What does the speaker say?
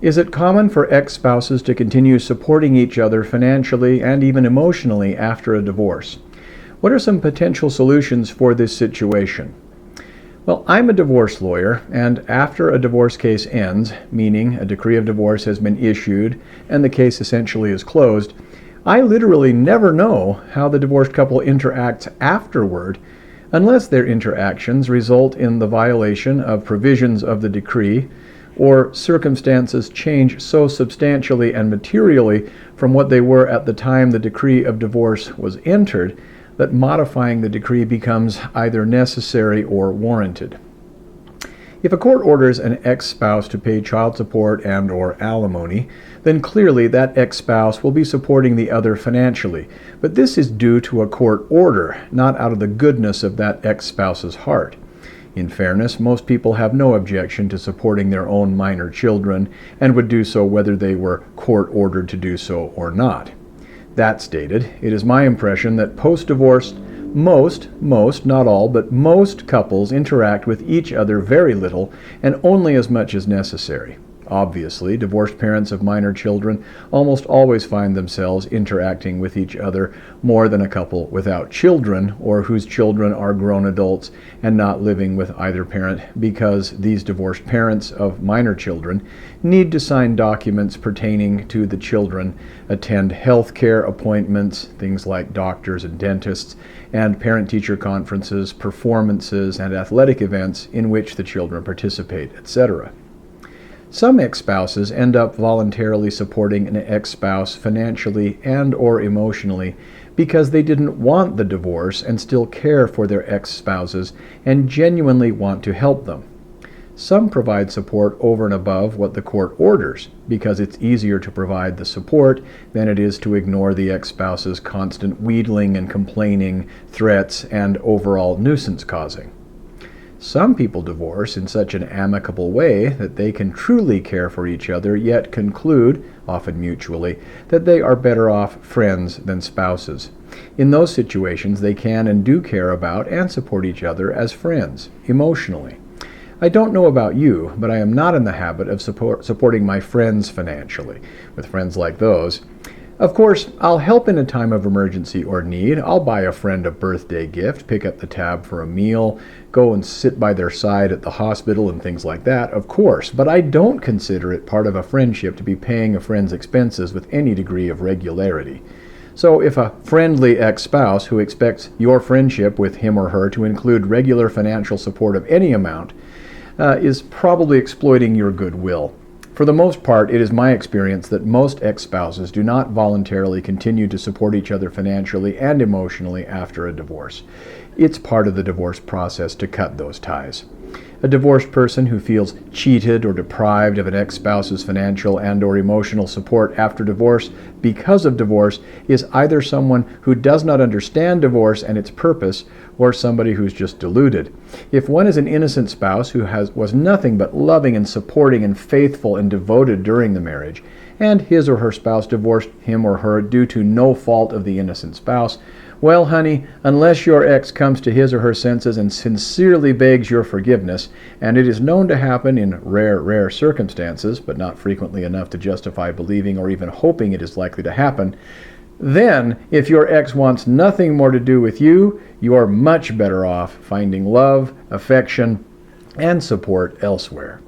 Is it common for ex-spouses to continue supporting each other financially and even emotionally after a divorce? What are some potential solutions for this situation? Well, I'm a divorce lawyer, and after a divorce case ends, meaning a decree of divorce has been issued and the case essentially is closed, I literally never know how the divorced couple interacts afterward unless their interactions result in the violation of provisions of the decree or circumstances change so substantially and materially from what they were at the time the decree of divorce was entered that modifying the decree becomes either necessary or warranted. If a court orders an ex-spouse to pay child support and/or alimony, then clearly that ex-spouse will be supporting the other financially. But this is due to a court order, not out of the goodness of that ex-spouse's heart. In fairness, most people have no objection to supporting their own minor children and would do so whether they were court-ordered to do so or not. That stated, it is my impression that post-divorce, most, not all, but most couples interact with each other very little and only as much as necessary. Obviously, divorced parents of minor children almost always find themselves interacting with each other more than a couple without children or whose children are grown adults and not living with either parent, because these divorced parents of minor children need to sign documents pertaining to the children, attend health care appointments, things like doctors and dentists, and parent-teacher conferences, performances, and athletic events in which the children participate, etc. Some ex-spouses end up voluntarily supporting an ex-spouse financially and/or emotionally because they didn't want the divorce and still care for their ex-spouses and genuinely want to help them. Some provide support over and above what the court orders because it's easier to provide the support than it is to ignore the ex-spouse's constant wheedling and complaining, threats, and overall nuisance causing. Some people divorce in such an amicable way that they can truly care for each other, yet conclude, often mutually, that they are better off friends than spouses. In those situations, they can and do care about and support each other as friends, emotionally. I don't know about you, but I am not in the habit of supporting my friends financially. With friends like those, of course, I'll help in a time of emergency or need. I'll buy a friend a birthday gift, pick up the tab for a meal, go and sit by their side at the hospital and things like that, of course. But I don't consider it part of a friendship to be paying a friend's expenses with any degree of regularity. So if a friendly ex-spouse who expects your friendship with him or her to include regular financial support of any amount is probably exploiting your goodwill. For the most part, it is my experience that most ex-spouses do not voluntarily continue to support each other financially and emotionally after a divorce. It's part of the divorce process to cut those ties. A divorced person who feels cheated or deprived of an ex-spouse's financial and/or emotional support after divorce because of divorce is either someone who does not understand divorce and its purpose, or somebody who's just deluded. If one is an innocent spouse who was nothing but loving and supporting and faithful and devoted during the marriage, and his or her spouse divorced him or her due to no fault of the innocent spouse, well, honey, unless your ex comes to his or her senses and sincerely begs your forgiveness, and it is known to happen in rare circumstances, but not frequently enough to justify believing or even hoping it is likely to happen, then, if your ex wants nothing more to do with you, you are much better off finding love, affection, and support elsewhere.